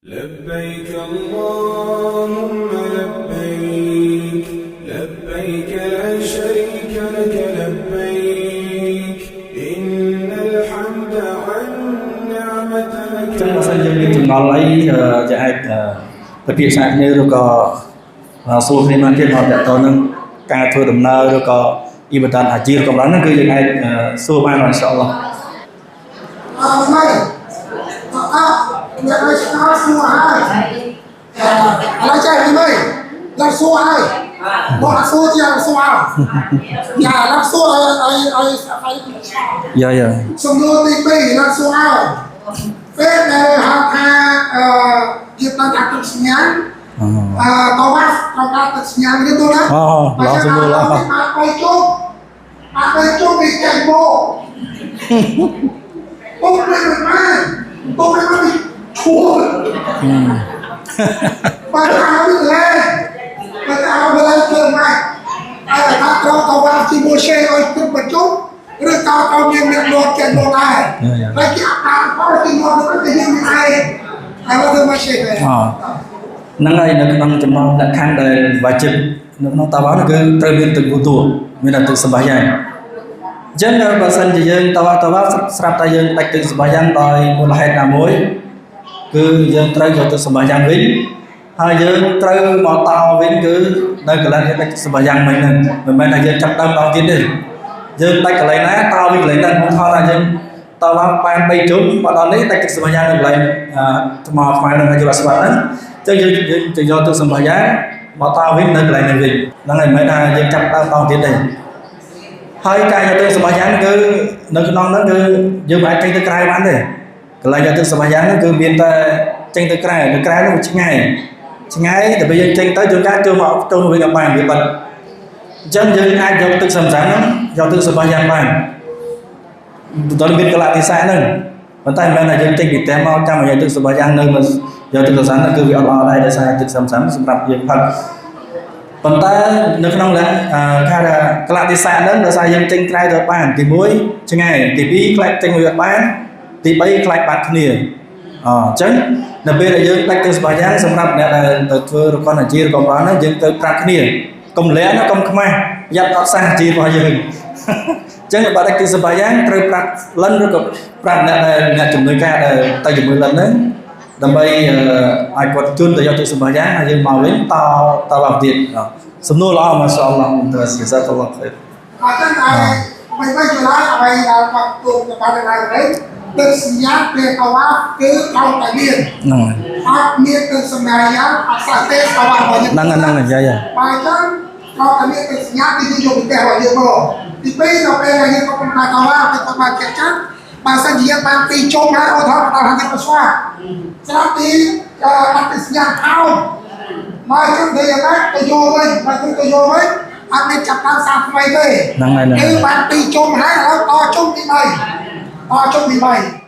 لبيك اللهم لبيك لبيك لا شريك لك لبيك إن الحمد والنعمة لك ចឹងបើសិនយើងមានចម្ងល់អីយើងអាចពិភាក្សាគ្នាឬក៏សួរគ្នាមកទៀតមកតទៅនឹងការធ្វើដំណើរឬក៏អ៊ីបាដាតហាជីកំឡុងហ្នឹងគឺយើងអាចសួរបានអ៊ីនសាអល់ឡោះអ្នកឲ្យស្គាល់សួរហើយឥឡូវចេះនេះមើលដល់សួរហើយបងអត់សួរជាសួរហើយយ៉ាដល់សួរឲ្យយ៉ាសំណួរទី2ដល់សួរហើយពេលដែលហៅថាយើងបានដាក់ទឹកសញ្ញាតវ៉ាត្រូវដាក់ទឹកសញ្ញានេះទៅណាឡោសំណួរឡោឲ្យជុំពីកែបោពុកមិនបានឈួរបើเอาเลยធ្វើម៉េចហើយថាត្រូវទៅវ៉ាជាមួយឆេឲ្យទឹកបញ្ចុះឬក៏ឲ្យមានអ្នកលត់ចេញមកដែរហើយគេអត់បានផលទីមកទៅយើងមិនឯងហើយធ្វើមកឆេដែរហ្នឹងហើយនៅក្នុងចំណងលក្ខខណ្ឌដែលវាជិបនៅក្នុងតាវ៉ាគឺត្រូវមានទឹកវូទូមានទឹកសម្បាយ៉ាងអញ្ចឹងបើសិនជាយើងតាវ៉ាស្រាប់តែយើងដាច់ទឹកសម្បាយ៉ាងដោយមូលហេតុណាមួយគឺយើងត្រូវយកទៅសម្បាយ៉ាងវិញហើយយើងត្រូវមកតវិញគឺនៅកន្លែងដាច់សម្បាយ៉ាងមិញហ្នឹងមិនមែនថាយើងចាប់ដើមដល់ទៀតទេយើងដាច់កន្លែងណាតវិញកន្លែងហ្នឹងមកថតថាយើងតបាន3ជុំមកដល់នេះដាច់ទឹកសម្បាយ៉ាងនៅកន្លែងថ្មខ្មៅនៅយុរស្វាត់ហ្នឹងអញ្ចឹងយើងទៅយកទឹកសម្បាយ៉ាងមកតវិញនៅកន្លែងនេះវិញហ្នឹងហើយមិនមែនថាយើងចាប់ដើមដល់ទៀតទេហើយការយកទឹកសម្បាយ៉ាងគឺនៅក្នុងហ្នឹងគឺយើងមិនអាចចេញទៅក្រៅបានទេកន្លែងយកទឹកសម្បាយ៉ាងហ្នឹងគឺមានតែចេញទៅក្រៅនោះឆ្ងាយតែពេលយើងចេញទៅជួនកាលចូលមកទៅវិញអត់បានវាបិទអញ្ចឹងយើងអាចយកទឹកសម្បាហ្នឹងយកទឹកសម្បាយ៉ាងបានដល់មានកលៈទេសៈហ្នឹងប៉ុន្តែមិនមែនថាយើងចេញពីផ្ទះមកចាំមកយកទឹកសម្បាយ៉ាងនៅមកយកទឹកសម្បាហ្នឹងគឺវាអត់ល្អដែរដោយសារទឹកសម្បាសម្រាប់យើងផឹកប៉ុន្តែនៅក្នុងថាកលៈទេសៈហ្នឹងដោយសារយើងចេញក្រៅទៅបានទី1ឆ្ងាយទី2ខ្លាចចេញមកបានទី3ខ្លាចបាត់គ្នាអញ្ចឹងនៅពេលដែលយើងដាច់ទឹកសម្បាយ៉ាងសម្រាប់អ្នកដែលទៅធ្វើរកនអាជីរកំបានហ្នឹងយើងទៅប្រាប់គ្នាកុំលាក់ណាកុំខ្មាស់ប្រយ័ត្នអត់សះអាជីរបស់យើងអញ្ចឹងបើដាច់ទឹកសម្បាយ៉ាងត្រូវប្រាប់លិនឬក៏ប្រាប់អ្នកជំនួយការដែលទៅជាមួយលិនហ្នឹងដើម្បីឲ្យគាត់ជូនទៅយកទឹកសម្បាយ៉ាងហើយយើងមកវិញតឡើងទៀតសំណួរល្អម៉ាសាអល់ឡោះទៅសិក្សាទៅលោកខេរអត់ទេមិនចលាអ្វីដែលគាត់ទូទៅបានដែរទេទឹកសញ្ញាពេលកវ៉ាគឺអត់តែមានហ្នឹងអត់មានទឹកសញ្ញាយ៉ាងអត់សាទេកវ៉ារបស់យើងហ្នឹងយាយបើអញ្ចឹងគាត់តែមានទឹកសញ្ញាគឺយើងយកពីផ្ទះរបស់យើងមកទី2ដល់ពេលយើងក៏ប៉ុន្តែកវ៉ាទៅគាត់បានចាត់ចាត់បើសិនជាយើងបាន2ជុំហើយឧទាហរណ៍ដល់ហាងស្វាស្រាប់ទីអត់ទឹកសញ្ញាអោមកជុំទៅយ៉ាងណាទៅយកវិញបើទៅយកវិញអត់មានចាប់តាមសាថ្មីទេហ្នឹងហើយគឺបាន2ជុំហើយឥឡូវតជុំទី3